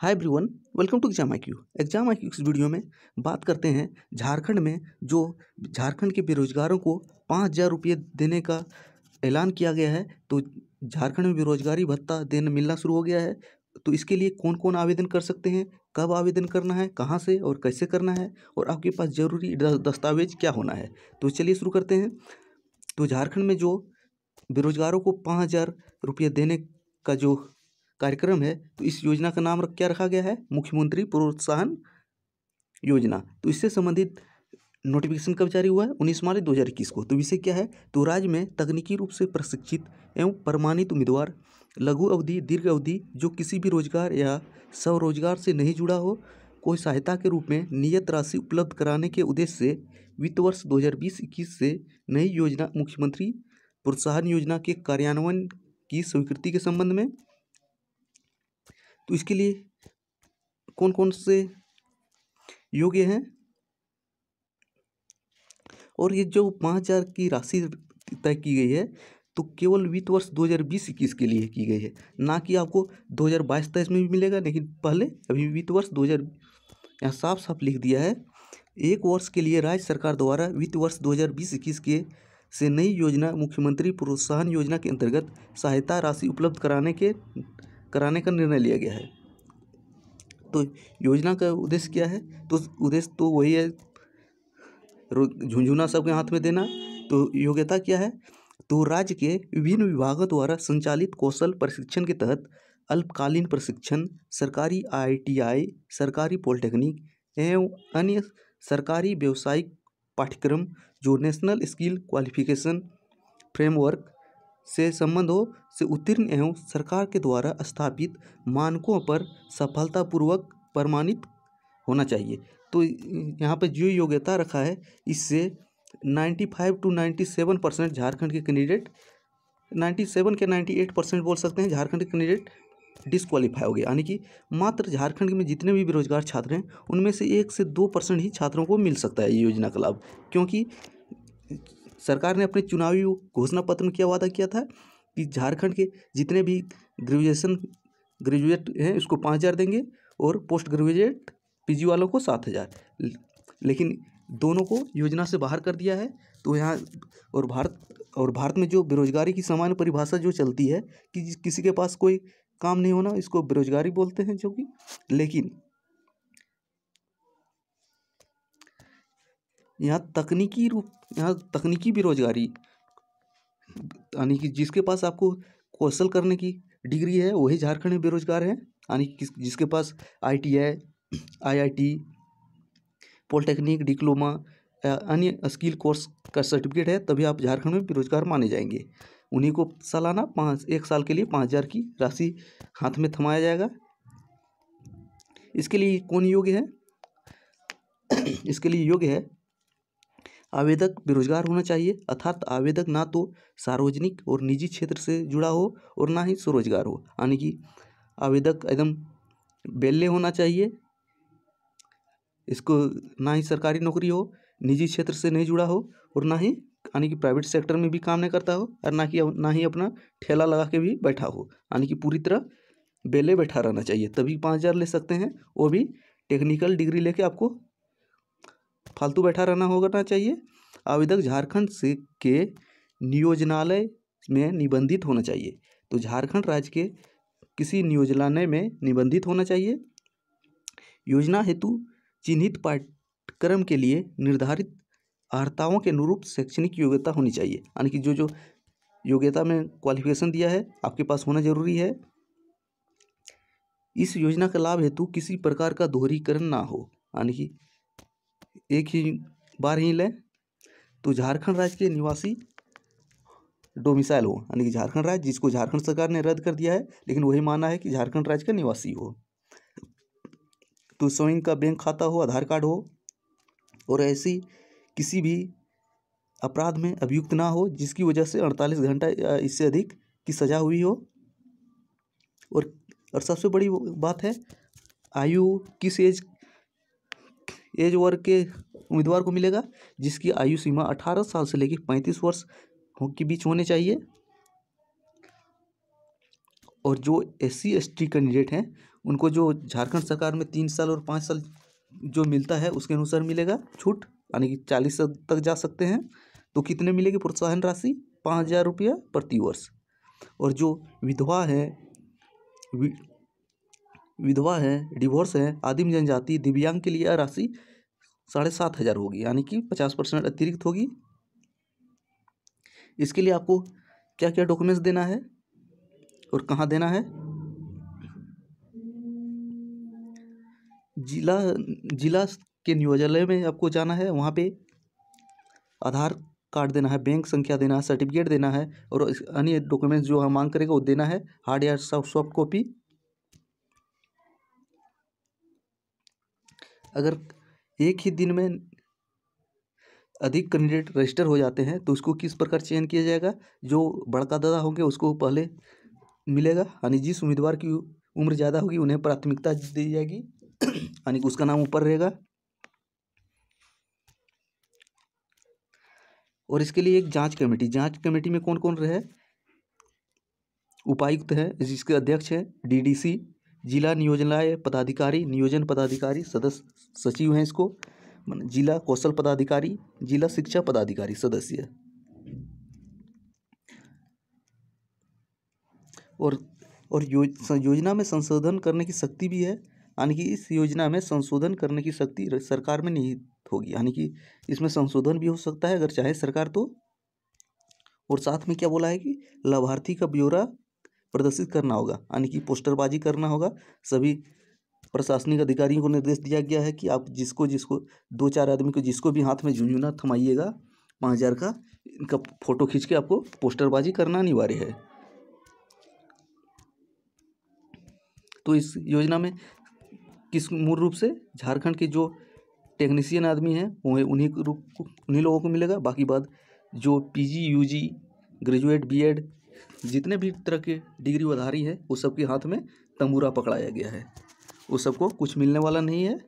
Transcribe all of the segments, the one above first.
Hi everyone, welcome to exam IQ। Exam IQ इस video में बात करते हैं झारखंड में जो झारखंड के बेरोजगारों को 5,000 रुपये देने का ऐलान किया गया है। तो झारखंड में बेरोजगारी भत्ता देना मिलना शुरू हो गया है। तो इसके लिए कौन कौन आवेदन कर सकते हैं, कब आवेदन करना है, कहाँ से और कैसे करना है, और आपके पास ज़रूरी दस्तावेज क्या होना है। तो चलिए शुरू करते हैं। तो झारखंड में जो बेरोजगारों को 5,000 रुपये देने का जो कार्यक्रम है, तो इस योजना का नाम क्या रखा गया है, मुख्यमंत्री प्रोत्साहन योजना। तो इससे संबंधित नोटिफिकेशन कब जारी हुआ है, 19 मार्च 2021 को। तो विषय क्या है, तो राज्य में तकनीकी रूप से प्रशिक्षित एवं प्रमाणित उम्मीदवार लघु अवधि दीर्घ अवधि जो किसी भी रोजगार या स्वरोजगार से नहीं जुड़ा हो, कोई सहायता के रूप में नियत राशि उपलब्ध कराने के उद्देश्य से वित्त वर्ष 2020-21 से नई योजना मुख्यमंत्री प्रोत्साहन योजना के कार्यान्वयन की स्वीकृति के संबंध में। तो इसके लिए कौन कौन से योग्य हैं, और ये जो 5,000 की राशि तय की गई है तो केवल वित्त वर्ष 2020-21 के लिए की गई है, ना कि आपको 2022-23 में भी मिलेगा। लेकिन पहले अभी वित्त वर्ष 2000 यहाँ साफ साफ लिख दिया है, एक वर्ष के लिए राज्य सरकार द्वारा वित्त वर्ष 2020-21 के से नई योजना मुख्यमंत्री प्रोत्साहन योजना के अंतर्गत सहायता राशि उपलब्ध कराने का निर्णय लिया गया है। तो योजना का उद्देश्य क्या है, तो उद्देश्य तो वही है, झुंझुना सबके हाथ में देना। तो योग्यता क्या है, तो राज्य के विभिन्न विभागों द्वारा संचालित कौशल प्रशिक्षण के तहत अल्पकालीन प्रशिक्षण, सरकारी ITI, सरकारी पॉलिटेक्निक एवं अन्य सरकारी व्यावसायिक पाठ्यक्रम जो नेशनल स्किल क्वालिफिकेशन फ्रेमवर्क से संबंध हो से उत्तीर्ण एवं सरकार के द्वारा स्थापित मानकों पर सफलतापूर्वक प्रमाणित होना चाहिए। तो यहाँ पे जो योग्यता रखा है, इससे 95 to 97% झारखंड के कैंडिडेट, 97 के 98% बोल सकते हैं, झारखंड के कैंडिडेट डिसक्वालीफाई हो गए। यानी कि मात्र झारखंड में जितने भी बेरोजगार छात्र हैं उनमें से 1 से 2% ही छात्रों को मिल सकता है ये योजना का लाभ। क्योंकि सरकार ने अपने चुनावी घोषणा पत्र में क्या वादा किया था कि झारखंड के जितने भी ग्रेजुएट हैं उसको 5,000 देंगे और पोस्ट ग्रेजुएट PG वालों को 7,000, लेकिन दोनों को योजना से बाहर कर दिया है। तो यहाँ और भारत में जो बेरोजगारी की सामान्य परिभाषा जो चलती है कि किसी के पास कोई काम नहीं होना, इसको बेरोजगारी बोलते हैं। जो कि लेकिन यहाँ तकनीकी बेरोजगारी, यानी कि जिसके पास आपको कौशल करने की डिग्री है वही झारखंड में बेरोजगार है। यानी कि जिसके पास ITI, IIT, पॉलिटेक्निक, डिप्लोमा या अन्य स्किल कोर्स का सर्टिफिकेट है, तभी आप झारखंड में बेरोजगार माने जाएंगे। उन्हीं को सालाना 1 साल के लिए 5,000 की राशि हाथ में थमाया जाएगा। इसके लिए कौन योग्य है, इसके लिए योग्य है आवेदक बेरोजगार होना चाहिए, अर्थात आवेदक ना तो सार्वजनिक और निजी क्षेत्र से जुड़ा हो और ना ही स्वरोजगार हो। यानी कि आवेदक एकदम बेले होना चाहिए, इसको ना ही सरकारी नौकरी हो, निजी क्षेत्र से नहीं जुड़ा हो, और ना ही यानी कि प्राइवेट सेक्टर में भी काम नहीं करता हो, और ना ही अपना ठेला लगा के भी बैठा हो। यानी कि पूरी तरह बेले बैठा रहना चाहिए, तभी 5,000 ले सकते हैं। वो भी टेक्निकल डिग्री लेके आपको फालतू बैठा रहना होगा चाहिए। आवेदक झारखंड से के नियोजनालय में निबंधित होना चाहिए। तो झारखंड राज्य के किसी नियोजनालय में निबंधित होना चाहिए। योजना हेतु चिन्हित पाठ्यक्रम के लिए निर्धारित अर्हताओं के अनुरूप शैक्षणिक योग्यता होनी चाहिए। यानी कि जो योग्यता में क्वालिफिकेशन दिया है आपके पास होना जरूरी है। इस योजना का लाभ हेतु किसी प्रकार का दोहरीकरण ना हो, यानी कि एक ही बार ही लें। तो झारखंड राज्य के निवासी डोमिसाइल हो, यानी कि झारखंड राज्य जिसको झारखंड सरकार ने रद्द कर दिया है, लेकिन वही माना है कि झारखंड राज्य का निवासी हो। तो स्वयं का बैंक खाता हो, आधार कार्ड हो, और ऐसी किसी भी अपराध में अभियुक्त ना हो जिसकी वजह से 48 घंटा या इससे अधिक की सजा हुई हो। और सबसे बड़ी बात है, आयु किस एज वर्ग के उम्मीदवार को मिलेगा, जिसकी आयु सीमा 18 साल से लेकर 35 वर्ष के बीच होने चाहिए। और जो SC/ST कैंडिडेट हैं उनको जो झारखंड सरकार में 3 साल और 5 साल जो मिलता है उसके अनुसार मिलेगा छूट, यानी कि 40 तक जा सकते हैं। तो कितने मिलेगी प्रोत्साहन राशि? 5,000 रुपया प्रति वर्ष। और जो विधवा है, डिवोर्स है, आदिम जनजाति, दिव्यांग के लिए यह राशि 7,500 होगी, यानी कि 50% अतिरिक्त होगी। इसके लिए आपको क्या क्या डॉक्यूमेंट्स देना है और कहाँ देना है? जिला के नियोजनालय में आपको जाना है, वहाँ पे आधार कार्ड देना है, बैंक संख्या देना है, सर्टिफिकेट देना है और अन्य डॉक्यूमेंट्स जो हम मांग करेगा वो देना है, हार्ड या सॉफ्ट कॉपी। अगर एक ही दिन में अधिक कैंडिडेट रजिस्टर हो जाते हैं तो उसको किस प्रकार चयन किया जाएगा? जो बड़का दादा होंगे उसको पहले मिलेगा, यानी जिस उम्मीदवार की उम्र ज़्यादा होगी उन्हें प्राथमिकता दी जाएगी, यानी कि उसका नाम ऊपर रहेगा। और इसके लिए एक जांच कमेटी में कौन कौन रहे? उपायुक्त है जिसके अध्यक्ष है, DDC, जिला नियोजनालय पदाधिकारी, नियोजन पदाधिकारी, सदस्य सचिव हैं इसको, जिला कौशल पदाधिकारी, जिला शिक्षा पदाधिकारी सदस्य। और योजना में संशोधन करने की शक्ति भी है, यानी कि इस योजना में संशोधन करने की शक्ति सरकार में निहित होगी, यानी कि इसमें संशोधन भी हो सकता है अगर चाहे सरकार तो। और साथ में क्या बोला है कि लाभार्थी का ब्यौरा प्रदर्शित करना होगा, यानी कि पोस्टरबाजी करना होगा। सभी प्रशासनिक अधिकारियों को निर्देश दिया गया है कि आप जिसको 2-4 आदमी को जिसको भी हाथ में झुनझुना थमाइएगा 5,000 का, इनका फोटो खींच के आपको पोस्टरबाजी करना अनिवार्य है। तो इस योजना में मूल रूप से झारखंड के जो टेक्नीशियन आदमी हैं वो उन्हीं लोगों को मिलेगा। बाकी बात जो PG UG ग्रेजुएट BEd जितने भी तरह के डिग्रीधारी है वो सबके हाथ में तंबूरा पकड़ाया गया है, वो सबको कुछ मिलने वाला नहीं है।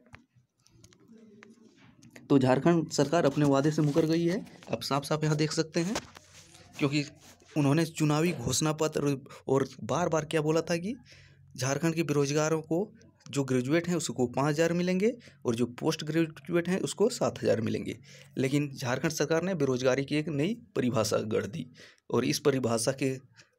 तो झारखंड सरकार अपने वादे से मुकर गई है, आप साफ साफ यहाँ देख सकते हैं, क्योंकि उन्होंने चुनावी घोषणा पत्र और बार बार क्या बोला था कि झारखंड के बेरोजगारों को जो ग्रेजुएट हैं उसको 5,000 मिलेंगे और जो पोस्ट ग्रेजुएट हैं उसको 7,000 मिलेंगे। लेकिन झारखंड सरकार ने बेरोजगारी की एक नई परिभाषा गढ़ दी और इस परिभाषा के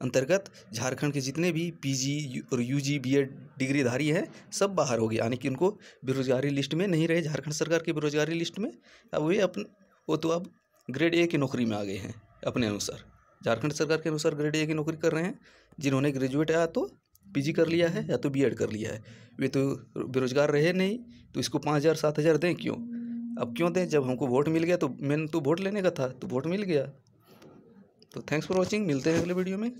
अंतर्गत झारखंड के जितने भी PG और UG BEd डिग्रीधारी हैं सब बाहर हो गए, यानी कि उनको बेरोजगारी लिस्ट में नहीं रहे। झारखंड सरकार की बेरोजगारी लिस्ट में अब वो तो अब ग्रेड A की नौकरी में आ गए हैं अपने अनुसार। झारखंड सरकार के अनुसार ग्रेड A की नौकरी कर रहे हैं। जिन्होंने ग्रेजुएट या तो PG कर लिया है या तो BEd कर लिया है, वे तो बेरोजगार रहे नहीं, तो इसको 5,000 7,000 दें क्यों? अब क्यों दें जब हमको वोट मिल गया? तो मैंने तो वोट लेने का था तो वोट मिल गया। तो थैंक्स फॉर वॉचिंग, मिलते हैं अगले वीडियो में।